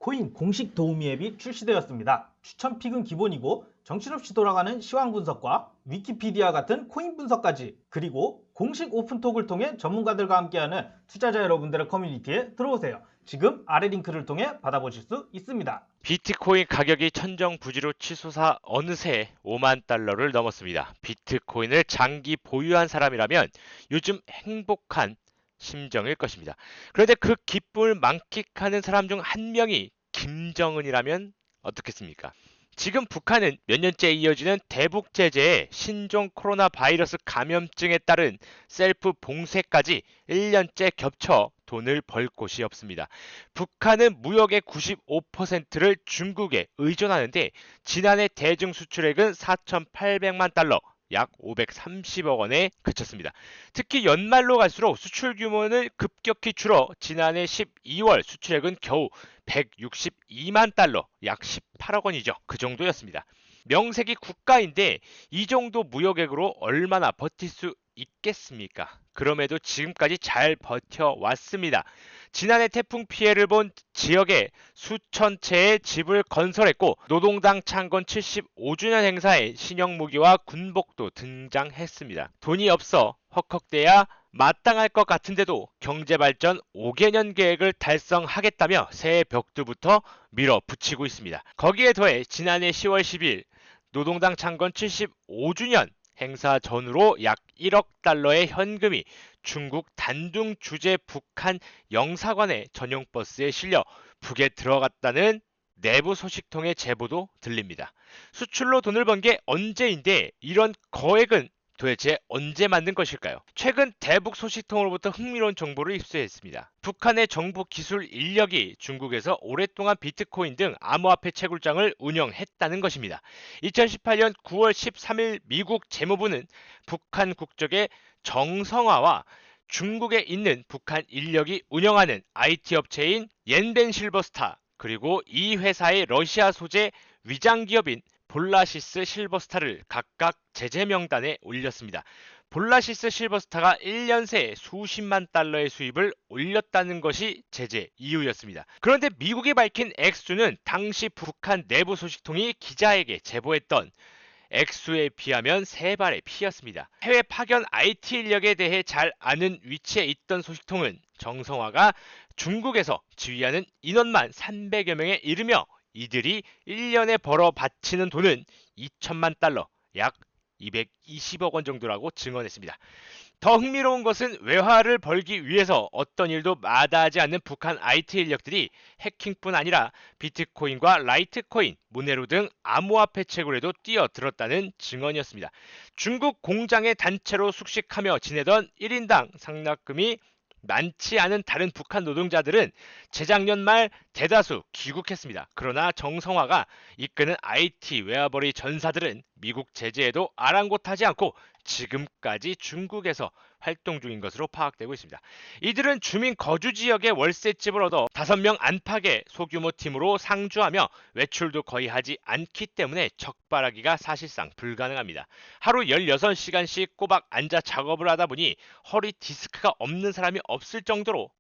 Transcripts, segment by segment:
코인 공식 도우미 앱이 출시되었습니다. 추천픽은 기본이고 정신없이 돌아가는 시황 분석과 위키피디아 같은 코인 분석까지, 그리고 공식 오픈톡을 통해 전문가들과 함께하는 투자자 여러분들의 커뮤니티에 들어오세요. 지금 아래 링크를 통해 받아보실 수 있습니다. 비트코인 가격이 천정부지로 치솟아 어느새 5만 달러를 넘었습니다. 비트코인을 장기 보유한 사람이라면 요즘 행복한 심정일 것입니다. 그런데 그 기쁨을 만끽하는 사람 중 한 명이 김정은이라면 어떻겠습니까? 지금 북한은 몇 년째 이어지는 대북 제재에 신종 코로나 바이러스 감염증에 따른 셀프 봉쇄까지 1년째 겹쳐 돈을 벌 곳이 없습니다. 북한은 무역의 95%를 중국에 의존하는데 지난해 대중 수출액은 4,800만 달러, 약 530억 원에 그쳤습니다. 특히 연말로 갈수록 수출 규모는 급격히 줄어 지난해 12월 수출액은 겨우 162만 달러, 약 18억 원이죠. 그 정도였습니다. 명색이 국가인데 이 정도 무역액으로 얼마나 버틸 수 있겠습니까? 그럼에도 지금까지 잘 버텨왔습니다. 지난해 태풍 피해를 본 지역에 수천 채의 집을 건설했고 노동당 창건 75주년 행사에 신형무기와 군복도 등장했습니다. 돈이 없어 헉헉대야 마땅할 것 같은데도 경제발전 5개년 계획을 달성하겠다며 새해 벽두부터 밀어붙이고 있습니다. 거기에 더해 지난해 10월 10일 노동당 창건 75주년 행사 전후로 약 1억 달러의 현금이 중국 단둥 주재 북한 영사관의 전용 버스에 실려 북에 들어갔다는 내부 소식통의 제보도 들립니다. 수출로 돈을 번 게 언제인데 이런 거액은 도대체 언제 만든 것일까요? 최근 대북 소식통으로부터 흥미로운 정보를 입수했습니다. 북한의 정보 기술 인력이 중국에서 오랫동안 비트코인 등 암호화폐 채굴장을 운영했다는 것입니다. 2018년 9월 13일 미국 재무부는 북한 국적의 정성화와 중국에 있는 북한 인력이 운영하는 IT 업체인 옌벤 실버스타, 그리고 이 회사의 러시아 소재 위장 기업인 볼라시스 실버스타를 각각 제재 명단에 올렸습니다. 볼라시스 실버스타가 1년 새 수십만 달러의 수입을 올렸다는 것이 제재 이유였습니다. 그런데 미국이 밝힌 액수는 당시 북한 내부 소식통이 기자에게 제보했던 액수에 비하면 3발의 피였습니다. 해외 파견 IT 인력에 대해 잘 아는 위치에 있던 소식통은 정성화가 중국에서 지휘하는 인원만 300여 명에 이르며 이들이 1년에 벌어 바치는 돈은 2천만 달러, 약 220억 원 정도라고 증언했습니다. 더 흥미로운 것은 외화를 벌기 위해서 어떤 일도 마다하지 않는 북한 IT 인력들이 해킹뿐 아니라 비트코인과 라이트코인, 모네로 등 암호화폐 채굴에도 뛰어들었다는 증언이었습니다. 중국 공장에 단체로 숙식하며 지내던 1인당 상납금이 많지 않은 다른 북한 노동자들은 재작년 말 대다수 귀국했습니다. 그러나 정성화가 이끄는 IT 외화벌이 전사들은 미국 제재에도 아랑곳하지 않고 지금까지 중국에서 활동 중인 것으로 파악되고 있습니다. 이들은 주민 거주 지역에 월세집을 얻어 5명 안팎의 소규모 팀으로 상주하며 외출도 거의 하지 않기 때문에 적발하기가 사실상 불가능합니다. 하루 16시간씩 꼬박 앉아 작업을 하다 보니 허리 디스크가 없는 사람이 없을 정도로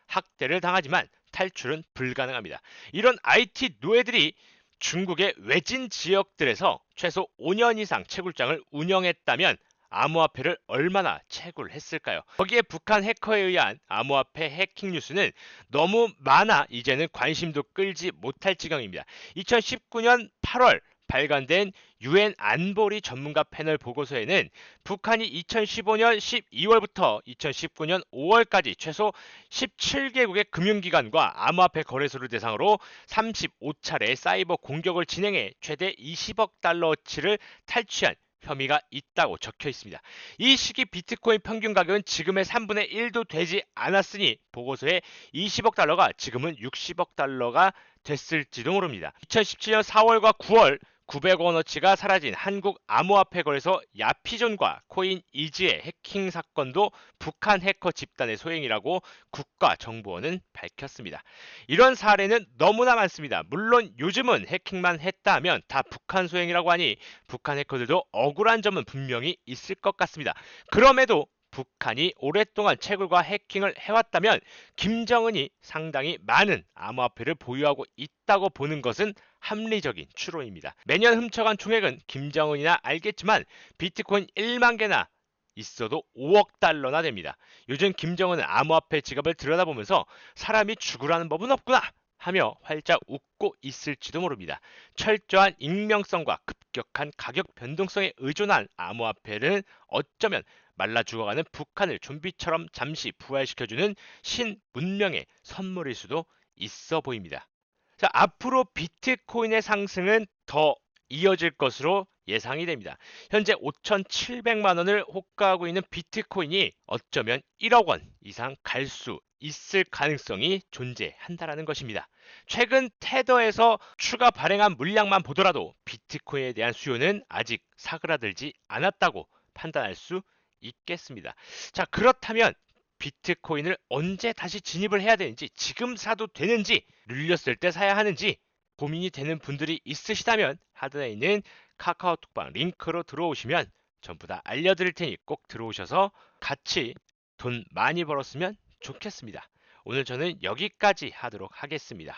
학대를 당하지만 탈출은 불가능합니다. 이런 IT 노예들이 중국의 외진 지역들에서 최소 5년 이상 채굴장을 운영했다면 암호화폐를 얼마나 채굴했을까요? 거기에 북한 해커에 의한 암호화폐 해킹 뉴스는 너무 많아 이제는 관심도 끌지 못할 지경입니다. 2019년 8월 발간된 UN 안보리 전문가 패널 보고서에는 북한이 2015년 12월부터 2019년 5월까지 최소 17개국의 금융기관과 암호화폐 거래소를 대상으로 35차례 사이버 공격을 진행해 최대 20억 달러어치를 탈취한 혐의가 있다고 적혀 있습니다. 이 시기 비트코인 평균 가격은 지금의 3분의 1도 되지 않았으니 보고서에 20억 달러가 지금은 60억 달러가 됐을지도 모릅니다. 2017년 4월과 9월 900원어치가 사라진 한국 암호화폐 거래소 야피존과 코인 이지의 해킹 사건도 북한 해커 집단의 소행이라고 국가정보원은 밝혔습니다. 이런 사례는 너무나 많습니다. 물론 요즘은 해킹만 했다 하면 다 북한 소행이라고 하니 북한 해커들도 억울한 점은 분명히 있을 것 같습니다. 그럼에도 북한이 오랫동안 채굴과 해킹을 해왔다면 김정은이 상당히 많은 암호화폐를 보유하고 있다고 보는 것은 합리적인 추론입니다. 매년 훔쳐간 총액은 김정은이나 알겠지만 비트코인 1만 개나 있어도 5억 달러나 됩니다. 요즘 김정은은 암호화폐 지갑을 들여다보면서 사람이 죽으라는 법은 없구나 하며 활짝 웃고 있을지도 모릅니다. 철저한 익명성과 급격한 가격 변동성에 의존한 암호화폐는 어쩌면 말라 죽어가는 북한을 좀비처럼 잠시 부활시켜주는 신문명의 선물일 수도 있어 보입니다. 자, 앞으로 비트코인의 상승은 더 이어질 것으로 예상이 됩니다. 현재 5,700만 원을 호가하고 있는 비트코인이 어쩌면 1억 원 이상 갈 수 있을 가능성이 존재한다라는 것입니다. 최근 테더에서 추가 발행한 물량만 보더라도 비트코인에 대한 수요는 아직 사그라들지 않았다고 판단할 수 있겠습니다. 자, 그렇다면 비트코인을 언제 다시 진입을 해야 되는지, 지금 사도 되는지, 눌렸을 때 사야 하는지 고민이 되는 분들이 있으시다면 하단에 있는 카카오톡방 링크로 들어오시면 전부 다 알려드릴 테니 꼭 들어오셔서 같이 돈 많이 벌었으면 좋겠습니다. 오늘 저는 여기까지 하도록 하겠습니다.